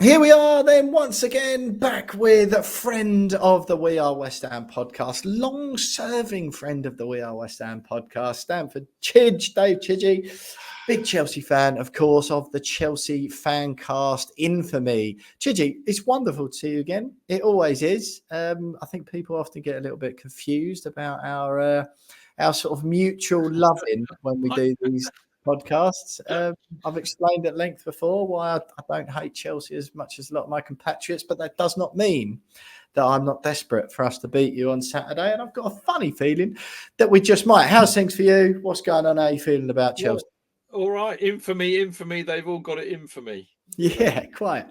Here we are then once again back with a friend of the We Are West Ham podcast, long-serving friend of the We Are West Ham podcast, Stamford Chidge, Dave Chidge, big Chelsea fan, of course, of the Chelsea Fancast infamy. Chidge, it's wonderful to see you again. It always is. I think people often get a little bit confused about our sort of mutual loving when we do these podcasts. I've explained at length before why I don't hate Chelsea as much as a lot of my compatriots, but that does not mean that I'm not desperate for us to beat you on Saturday. And I've got a funny feeling that we just might. How's things for you? What's going on? How are you feeling about Chelsea? Well, all right. Infamy. They've all got it in for me. Yeah, quite.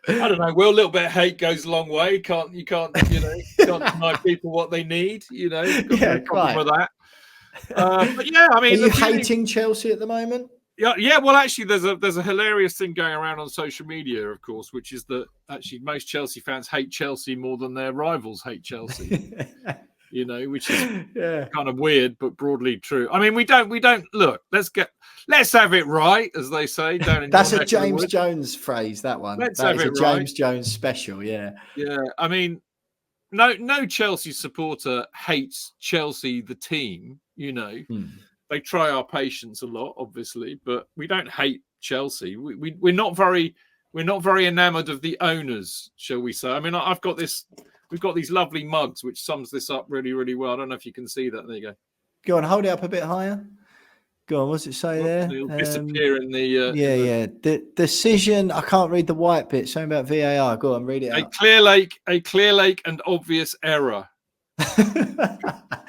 I don't know. Well, a little bit of hate goes a long way. You can't deny people what they need. Yeah, quite. With that. But yeah, I mean, are you hating Chelsea at the moment? Yeah. Well, actually, there's a hilarious thing going around on social media, of course, which is that actually most Chelsea fans hate Chelsea more than their rivals hate Chelsea. Which is kind of weird, but broadly true. I mean, we don't look. Let's have it right, as they say. That's a James Jones phrase. That one. That is a James Jones special. Yeah. Yeah. I mean, no Chelsea supporter hates Chelsea, the team. They try our patience a lot, obviously, but we don't hate Chelsea. We're not very enamoured of the owners, shall we say? I mean, we've got these lovely mugs, which sums this up really, really well. I don't know if you can see that. There you go. Go on, hold it up a bit higher. Go on, what's it say there? It'll disappear in the... The decision, I can't read the white bit. Something about VAR. Go on, read it out. A clear lake and obvious error.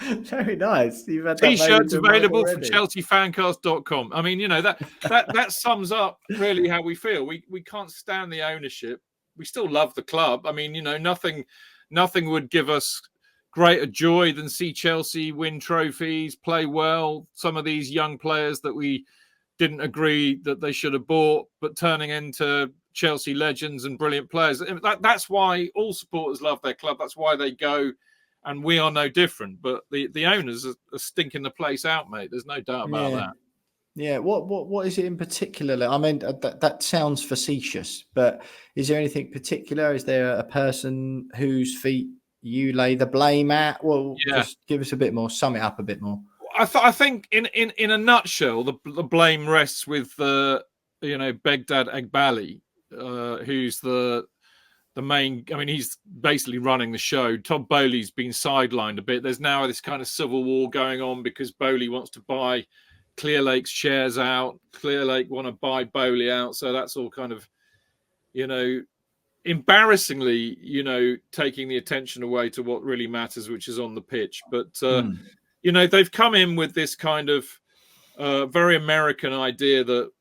Very nice. You've had T-shirts available from chelseafancast.com. I mean, that sums up really how we feel. We can't stand the ownership. We still love the club. I mean, nothing would give us greater joy than see Chelsea win trophies, play well. Some of these young players that we didn't agree that they should have bought, but turning into Chelsea legends and brilliant players. That's why all supporters love their club. That's why they go, and we are no different. But the owners are stinking the place out, mate. There's no doubt about that. Yeah, what is it in particular? I mean, that sounds facetious, but is there anything particular? Is there a person whose feet you lay the blame at? Well, just give us a bit more, sum it up a bit more. I think in a nutshell, the blame rests with Begdad Eghbali, who's the main. I mean, he's basically running the show. Todd Boehly's been sidelined a bit. There's now this kind of civil war going on because Boehly wants to buy Clearlake's shares out. Clearlake want to buy Boehly out. So that's all kind of, embarrassingly, taking the attention away to what really matters, which is on the pitch. But, they've come in with this kind of very American idea that,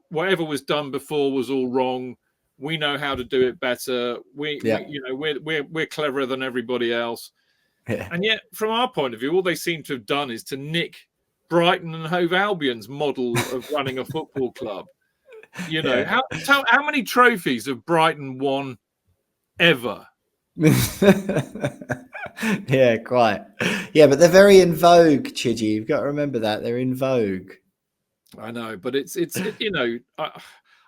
whatever was done before was all wrong. We know how to do it better. We're cleverer than everybody else. Yeah. And yet, from our point of view, all they seem to have done is to nick Brighton and Hove Albion's model of running a football club. How many trophies have Brighton won ever? Yeah, quite. Yeah, but they're very in vogue, Chidge. You've got to remember that they're in vogue. I know, but it's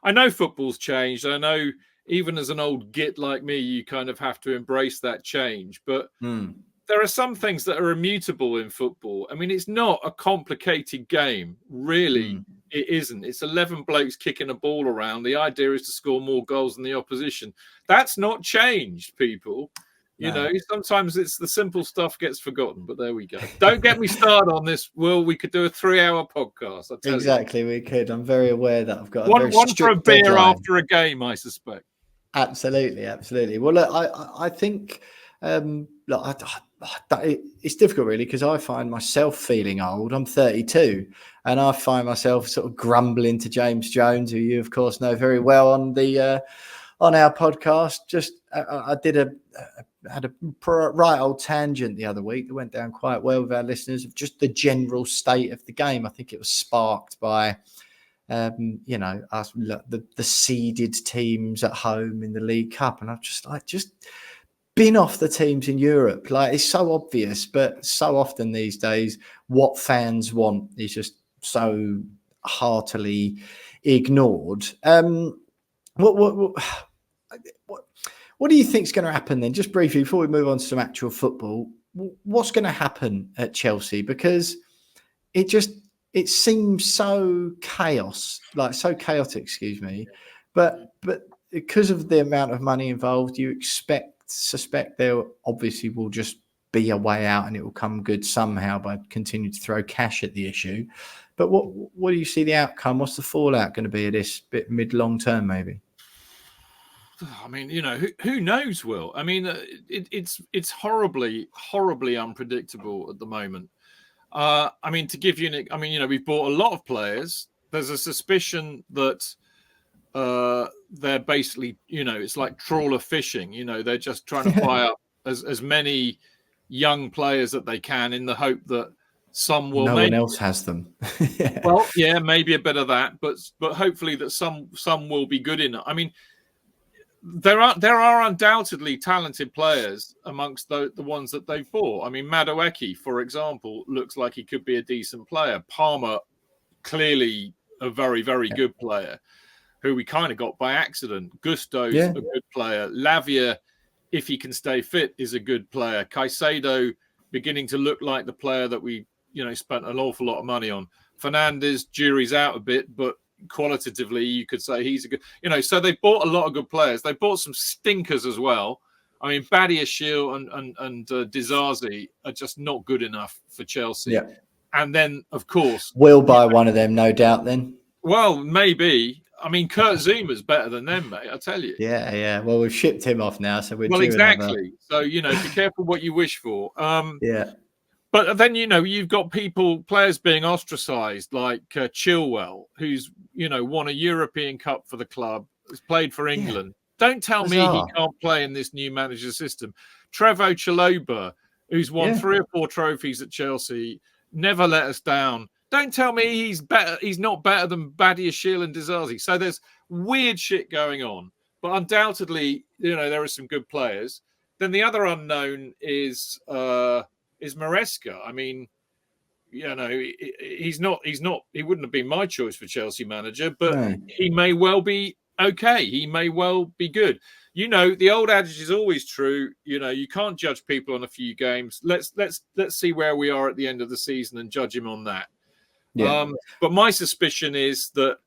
I know football's changed. I know even as an old git like me, you kind of have to embrace that change. But there are some things that are immutable in football. I mean, it's not a complicated game, really. It isn't. It's 11 blokes kicking a ball around. The idea is to score more goals than the opposition. That's not changed, people. Sometimes it's the simple stuff gets forgotten, but there we go. Don't get me started on this, Will. We could do a 3-hour podcast. Exactly, we could. I'm very aware that I've got one for a beer deadline after a game, I suspect. Absolutely. Well, look, I think it's difficult, really, because I find myself feeling old. I'm 32, and I find myself sort of grumbling to James Jones, who you, of course, know very well on our podcast. I had a right old tangent the other week that went down quite well with our listeners of just the general state of the game. I think it was sparked by, the seeded teams at home in the League Cup, and I've just been off the teams in Europe. Like, it's so obvious, but so often these days, what fans want is just so heartily ignored. What What do you think is going to happen then? Just briefly, before we move on to some actual football, what's going to happen at Chelsea? Because it seems so chaotic, excuse me. But because of the amount of money involved, you suspect there obviously will just be a way out, and it will come good somehow by continuing to throw cash at the issue. But what do you see the outcome? What's the fallout going to be of this bit mid-long term, maybe? I mean, who knows, Will? I mean, it's horribly unpredictable at the moment. I mean, to give you we've bought a lot of players. There's a suspicion that they're basically, it's like trawler fishing. They're just trying to buy up as many young players that they can in the hope that some will. No one else has them. Yeah. Well, yeah, maybe a bit of that, but hopefully that some will be good enough. I mean, there are undoubtedly talented players amongst the ones that they've bought. I mean, Madueke, for example, looks like he could be a decent player. Palmer, clearly a very, very good player, who we kind of got by accident. Gusto's a good player. Lavia, if he can stay fit, is a good player. Caicedo beginning to look like the player that we, spent an awful lot of money on. Fernandes, jury's out a bit, but qualitatively you could say he's a good, so they bought a lot of good players. They bought some stinkers as well. I mean, Badiashile and Disasi are just not good enough for Chelsea. Yeah. And then, of course, we'll buy one of them, no doubt. Then, well, maybe. I mean, Kurt Zuma's better than them, mate. I tell you. Yeah. Well, we've shipped him off now, so we're exactly. So be careful what you wish for. Yeah. But then, you've got players being ostracized, like Chilwell, who's, won a European Cup for the club, has played for England. Yeah. Don't tell me he can't play in this new manager system. Trevoh Chalobah, who's won 3 or 4 trophies at Chelsea, never let us down. Don't tell me he's better. He's not better than Badiashile and Disasi. So there's weird shit going on. But undoubtedly, there are some good players. Then the other unknown is Maresca. I mean, he's not. He wouldn't have been my choice for Chelsea manager, but he may well be okay. He may well be good. The old adage is always true. You can't judge people on a few games. Let's see where we are at the end of the season and judge him on that. Yeah. But my suspicion is that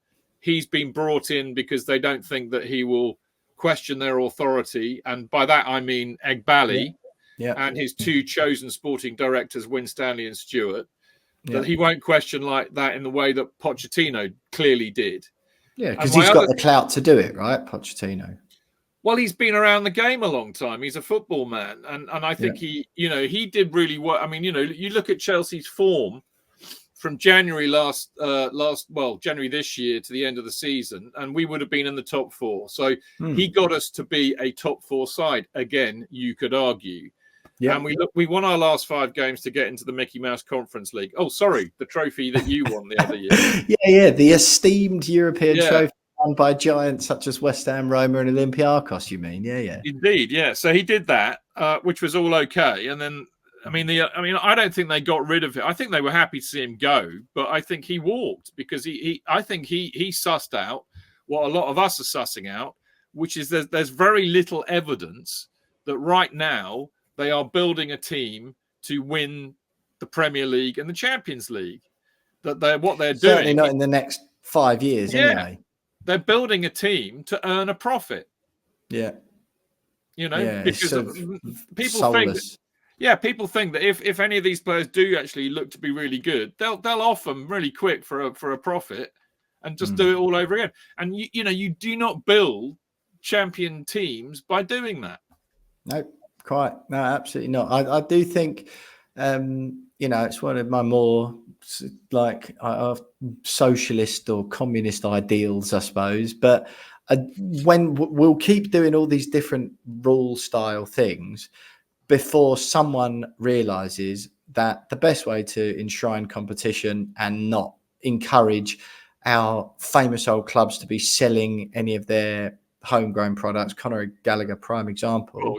he's been brought in because they don't think that he will question their authority, and by that I mean Egbali. Yeah. And his 2 chosen sporting directors, Winstanley and Stewart, that he won't question like that in the way that Pochettino clearly did. Yeah, because he's got the clout to do it, right, Pochettino? Well, he's been around the game a long time. He's a football man. And I think he did really well. I mean, you look at Chelsea's form from January January this year to the end of the season, and we would have been in the top 4. So he got us to be a top 4 side. Again, you could argue. Yeah. And we won our last 5 games to get into the Mickey Mouse Conference League. Oh, sorry, the trophy that you won the other year. Yeah, the esteemed European trophy won by giants such as West Ham, Roma, and Olympiacos. You mean? Yeah. Indeed, yeah. So he did that, which was all okay. And then, I don't think they got rid of it. I think they were happy to see him go, but I think he walked because I think he sussed out what a lot of us are sussing out, which is there's very little evidence that right now they are building a team to win the Premier League and the Champions League. What they're doing. Certainly not in the next 5 years, anyway. They're building a team to earn a profit. Yeah. Because people soulless. People think that if any of these players do actually look to be really good, they'll off them really quick for a profit and just do it all over again. And you do not build champion teams by doing that. Nope. Quite. No, absolutely not. I do think, it's one of my more socialist or communist ideals, I suppose. But when we'll keep doing all these different rule style things before someone realizes that the best way to enshrine competition and not encourage our famous old clubs to be selling any of their homegrown products, Conor Gallagher, prime example,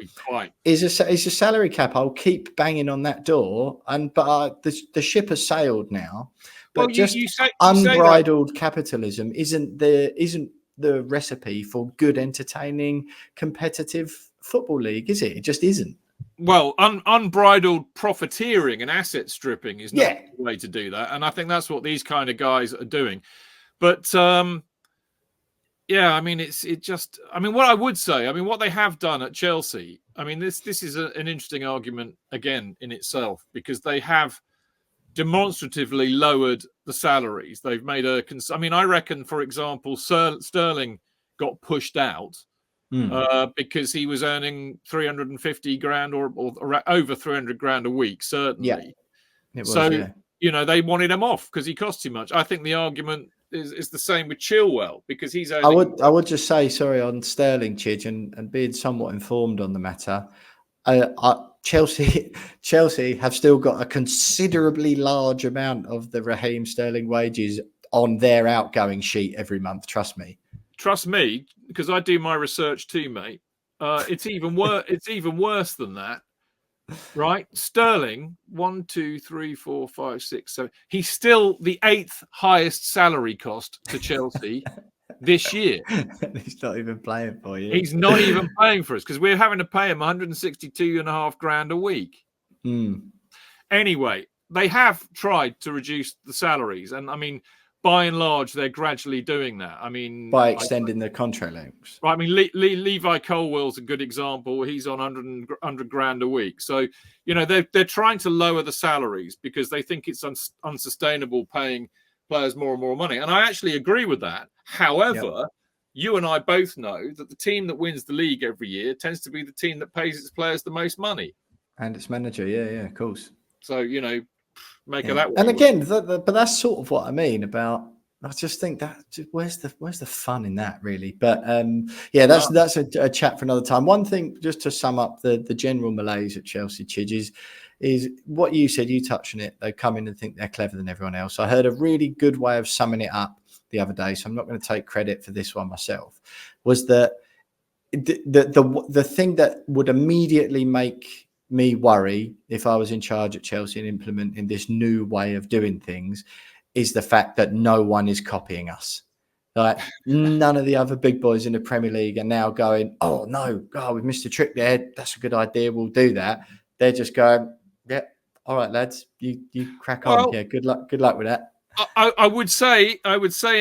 is a salary cap. I'll keep banging on that door, but the ship has sailed now. But you say unbridled capitalism isn't the recipe for good, entertaining, competitive football league, is it? It just isn't. Well, unbridled profiteering and asset stripping is not the way to do that. And I think that's what these kind of guys are doing. But yeah, I mean, what I would say, I mean, what they have done at Chelsea, I mean, this is an interesting argument again in itself, because they have demonstratively lowered the salaries. They've made I reckon, for example, Sterling got pushed out because he was earning 350 grand or over 300 grand a week, certainly. Yeah. They wanted him off because he cost too much. I think the argument is the same with Chilwell, because he's earning... I would just say, sorry, on Sterling, Chidge, and being somewhat informed on the matter, Chelsea have still got a considerably large amount of the Raheem Sterling wages on their outgoing sheet every month. Trust me, because I do my research too, mate. It's even worse. It's even worse than that, right? Sterling, 1, 2, 3, 4, 5, 6, 7. He's still the 8th highest salary cost to Chelsea this year. He's not even playing for you. He's not even playing for us, because we're having to pay him 162.5 grand a week. Anyway, they have tried to reduce the salaries, and I mean, by and large, they're gradually doing that. I mean, by extending the contract lengths. Right. I mean, Levi Colwell's a good example. He's on 100 grand a week. So, they're trying to lower the salaries because they think it's unsustainable paying players more and more money. And I actually agree with that. However, you and I both know that the team that wins the league every year tends to be the team that pays its players the most money. And its manager. Yeah, of course. So, make it that way. And again, but that's sort of what I mean about. I just think that where's the fun in that, really? But that's a chat for another time. One thing, just to sum up the general malaise at Chelsea, Chidge, is what you said. You touched on it. They come in and think they're clever than everyone else. I heard a really good way of summing it up the other day, so I'm not going to take credit for this one myself. Was that the thing that would immediately make me worry if I was in charge at Chelsea and implementing this new way of doing things is the fact that no one is copying us. Like, none of the other big boys in the Premier League are now going, oh no, God, we've missed a trick there. That's a good idea. We'll do that. They're just going, yeah, all right, lads, you crack on. Yeah, good luck with that. I would say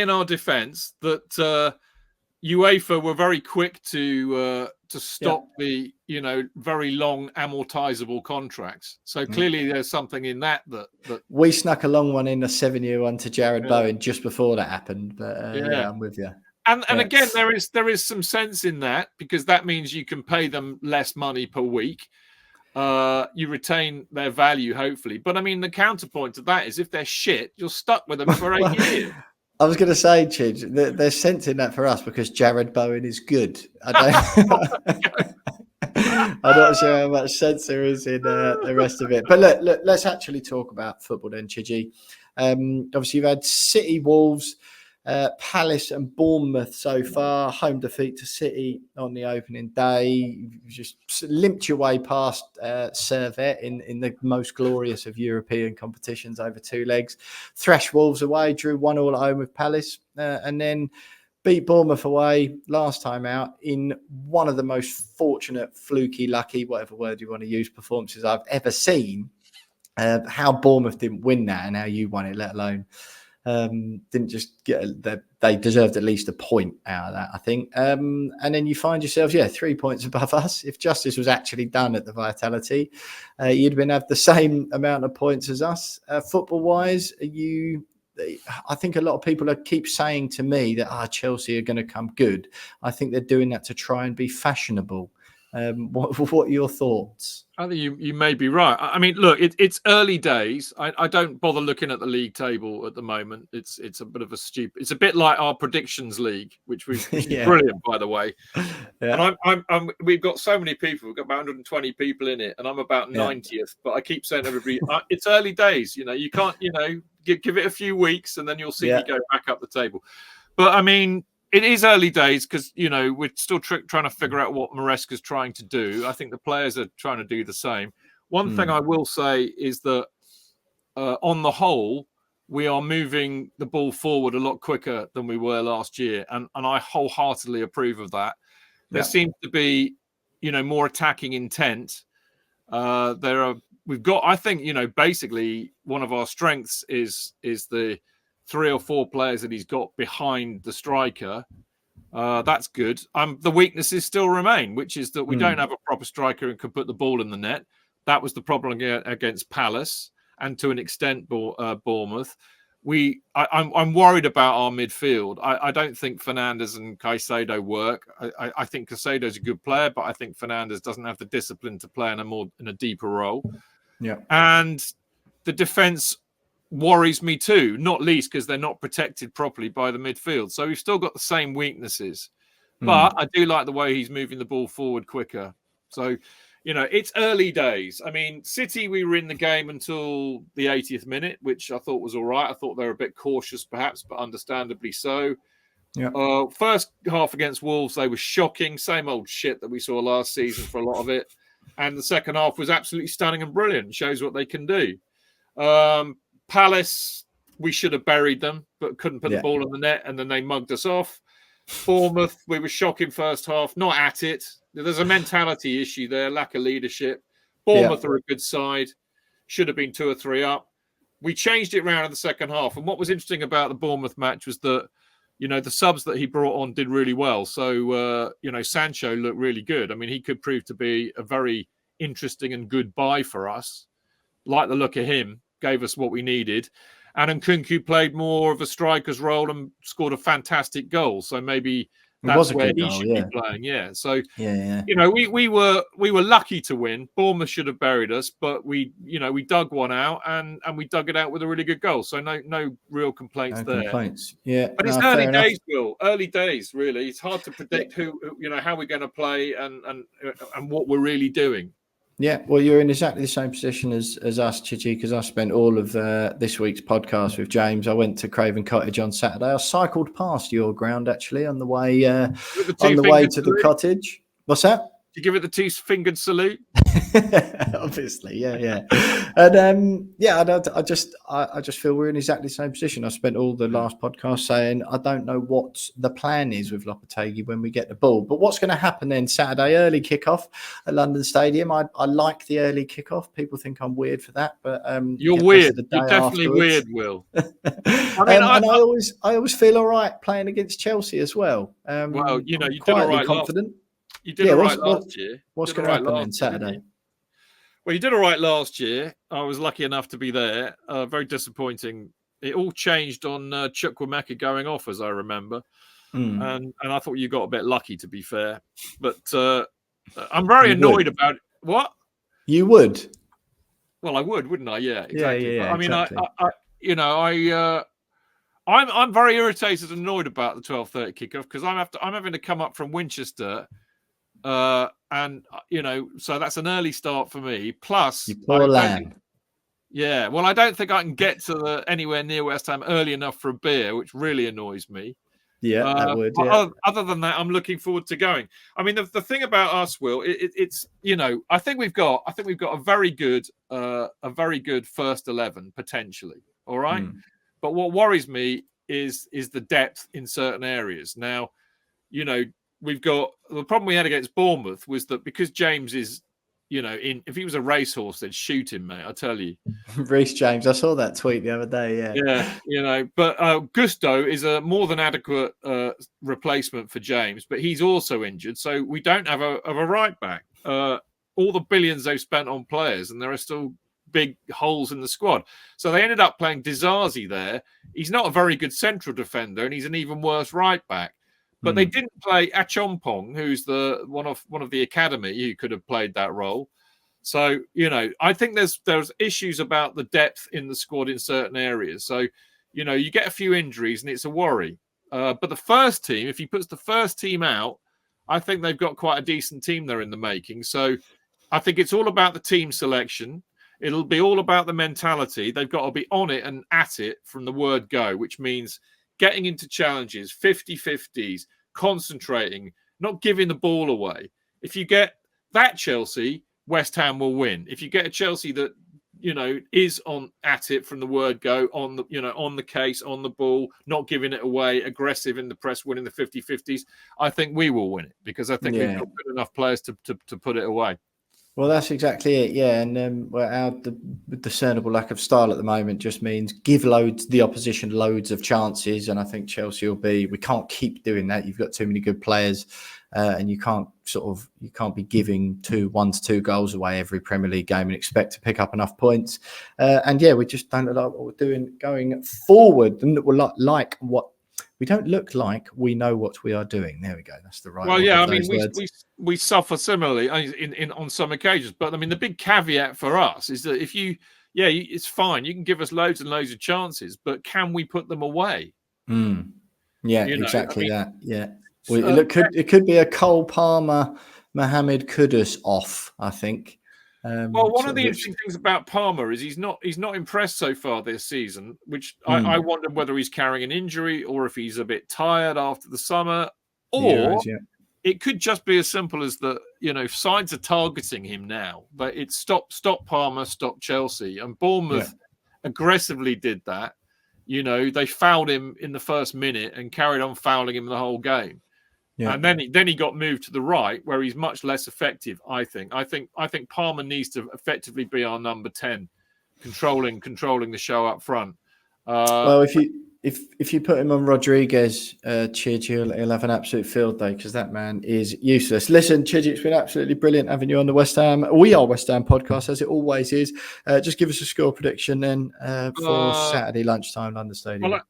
in our defence that UEFA were very quick to stop the very long amortizable contracts. So clearly there's something in that we snuck a long one in, a 7-year one to Jared Bowen just before that happened. But I'm with you. And again, there is some sense in that, because that means you can pay them less money per week. You retain their value, hopefully. But I mean, the counterpoint to that is if they're shit, you're stuck with them for 8 years. I was going to say, Chidge, there's sense in that for us because Jared Bowen is good. I'm not sure how much sense there is in the rest of it. But look, let's actually talk about football then, Chidge. Obviously, you've had City, Wolves, Palace and Bournemouth so far. Home defeat to City on the opening day. You've just limped your way past Servette in the most glorious of European competitions over 2 legs. Thrashed Wolves away, drew 1-1 at home with Palace, and then beat Bournemouth away last time out in one of the most fortunate, fluky, lucky, whatever word you want to use, performances I've ever seen. How Bournemouth didn't win that and how you won it, let alone didn't just get that. They deserved at least a point out of that, I think. And then you find yourselves, 3 points above us. If justice was actually done at the Vitality, you'd have the same amount of points as us. Football-wise, I think a lot of people keep saying to me that Chelsea are going to come good. I think they're doing that to try and be fashionable. What are your thoughts? I think you may be right. I mean, look, it's early days. I don't bother looking at the league table at the moment. It's a bit of a stupid. It's a bit like our predictions league, which is brilliant, by the way. Yeah. And we've got so many people. We've got about 120 people in it, and I'm about 90th. But I keep saying to everybody, it's early days. You can't. Give it a few weeks, and then you'll see me go back up the table. But I mean, it is early days because, we're still trying to figure out what Maresca's trying to do. I think the players are trying to do the same. One thing I will say is that on the whole, we are moving the ball forward a lot quicker than we were last year. And I wholeheartedly approve of that. There seems to be, more attacking intent. We've got, I think, basically one of our strengths is the 3 or 4 players that he's got behind the striker. That's good. The weaknesses still remain, which is that we don't have a proper striker who can put the ball in the net. That was the problem against Palace and to an extent Bournemouth. I'm worried about our midfield. I don't think Fernandes and Caicedo work. I think Caicedo's a good player, but I think Fernandes doesn't have the discipline to play in a deeper role. Yeah. And the defence worries me too, not least because they're not protected properly by the midfield. So we've still got the same weaknesses. But I do like the way he's moving the ball forward quicker. So, it's early days. I mean, City, we were in the game until the 80th minute, which I thought was all right. I thought they were a bit cautious perhaps, but understandably so. Yeah. First half against Wolves, they were shocking. Same old shit that we saw last season for a lot of it. And the second half was absolutely stunning and brilliant. Shows what they can do. Palace, we should have buried them, but couldn't put the ball in the net, and then they mugged us off. Bournemouth, we were shocking first half, not at it. There's a mentality issue there, lack of leadership. Bournemouth are a good side, should have been 2 or 3 up. We changed it around in the second half, and what was interesting about the Bournemouth match was that, the subs that he brought on did really well. So, Sancho looked really good. I mean, he could prove to be a very interesting and good buy for us. Like the look of him, gave us what we needed. And Nkunku played more of a striker's role and scored a fantastic goal. So maybe that's where he should be playing. Yeah. So, we were lucky to win. Bournemouth should have buried us, but we dug one out and we dug it out with a really good goal. So no real complaints there. Yeah. But it's early days, Will. Early days, really. It's hard to predict how we're going to play and what we're really doing. Yeah, well, you're in exactly the same position as us, Chidge, because I spent all of this week's podcast with James. I went to Craven Cottage on Saturday. I cycled past your ground, actually, on the way to the cottage. What's that? You give it the 2-fingered salute? Obviously, yeah. And I just feel we're in exactly the same position. I spent all the last podcast saying I don't know what the plan is with Lopetegui when we get the ball, but what's going to happen then Saturday? Early kickoff at London Stadium. I like the early kickoff. People think I'm weird for that, but you're weird. You're definitely weird, Will. I always feel all right playing against Chelsea as well. Well, you did all right. Confident. You did all right last year. What's going to happen on Saturday? Well, you did all right last year. I was lucky enough to be there. Very disappointing. It all changed on Chukwuemeka going off, as I remember. And I thought you got a bit lucky, to be fair. But I'm very annoyed about it. What? You would? Well, I would, wouldn't I? Yeah, exactly. Yeah, I mean, exactly. I'm very irritated and annoyed about the 12:30 kickoff because I'm having to come up from Winchester. So that's an early start for me. Plus, you poor lamb. Yeah, well, I don't think I can get to anywhere near West Ham early enough for a beer, which really annoys me. Yeah, that would. Yeah. Other than that, I'm looking forward to going. I mean, the thing about us, Will, it's I think we've got a very good first 11 potentially. All right, but what worries me is the depth in certain areas. Now, we've got the problem we had against Bournemouth was that because James is, if he was a racehorse, they'd shoot him, mate. I tell you, Reece James. I saw that tweet the other day. Yeah. But Gusto is a more than adequate replacement for James, but he's also injured, so we don't have a right back. All the billions they've spent on players, and there are still big holes in the squad. So they ended up playing Dizazi there. He's not a very good central defender, and he's an even worse right back. But they didn't play Achompong, who's one of the academy who could have played that role. So, I think there's issues about the depth in the squad in certain areas. So, you get a few injuries and it's a worry. But the first team, if he puts the first team out, I think they've got quite a decent team there in the making. So I think it's all about the team selection. It'll be all about the mentality. They've got to be on it and at it from the word go, which means getting into challenges, 50-50s, concentrating, not giving the ball away. If you get that Chelsea, West Ham will win. If you get a Chelsea that, is at it from the word go, on the case, on the ball, not giving it away, aggressive in the press, winning the 50-50s, I think we will win it, because I think we've got good enough players to put it away. Well, that's exactly it, yeah. And the discernible lack of style at the moment just means give the opposition loads of chances. And I think Chelsea we can't keep doing that. You've got too many good players, and you can't be giving 1 to 2 goals away every Premier League game and expect to pick up enough points. We just don't look like what we're doing going forward. And we're we don't look like we know what we are doing. There we go. That's the right. Well, yeah, I mean, we suffer similarly on some occasions, but I mean, the big caveat for us is that it's fine. You can give us loads and loads of chances, but can we put them away? Yeah, exactly that. Yeah, it could be a Cole Palmer, Mohamed Kudus off, I think. Well, one of the interesting things about Palmer is he's not impressed so far this season, which I wonder whether he's carrying an injury or if he's a bit tired after the summer, or it could just be as simple as that. Sides are targeting him now, but it's stop Palmer, stop Chelsea, and Bournemouth aggressively did that. They fouled him in the first minute and carried on fouling him the whole game. Yeah. And then he got moved to the right, where he's much less effective. I think Palmer needs to effectively be our number 10, controlling the show up front. Well, if you put him on Rodriguez, Chidge, he'll have an absolute field day, because that man is useless. Listen, Chidge, it's been absolutely brilliant having you on the West Ham podcast, as it always is. Just give us a score prediction then for Saturday lunchtime, London Stadium. Well,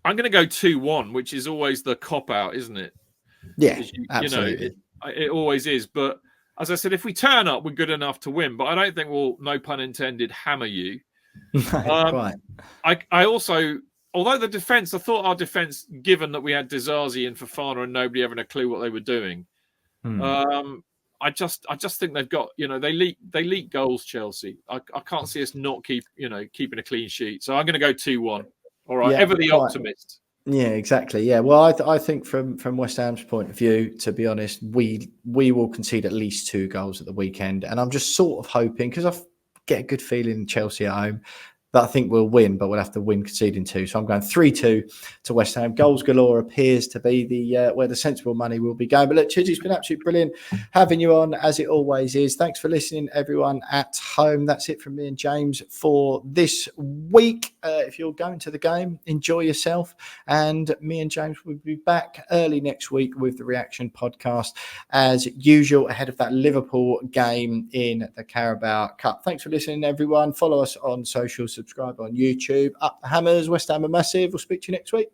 I'm going to go 2-1, which is always the cop-out, isn't it? Yeah, absolutely. It always is. But as I said, if we turn up, we're good enough to win. But I don't think we'll, no pun intended, hammer you. Right. I also, although the defence, I thought our defence, given that we had Dizazi and Fofana and nobody having a clue what they were doing, I just think they've got, they leak goals, Chelsea. I can't see us not keeping a clean sheet. So I'm going to go 2-1. All right, ever the optimist. Yeah, exactly. Yeah, well, I think from West Ham's point of view, to be honest, we will concede at least 2 goals at the weekend, and I'm just sort of hoping, because I get a good feeling in Chelsea at home, that I think we'll win, but we'll have to win conceding 2. So I'm going 3-2 to West Ham. Goals galore appears to be the where the sensible money will be going. But look, Chidge, it's been absolutely brilliant having you on, as it always is. Thanks for listening, everyone at home. That's it from me and James for this week. If you're going to the game, enjoy yourself. And me and James will be back early next week with the Reaction podcast, as usual, ahead of that Liverpool game in the Carabao Cup. Thanks for listening, everyone. Follow us on social, subscribe on YouTube. Up the Hammers, West Ham are massive. We'll speak to you next week.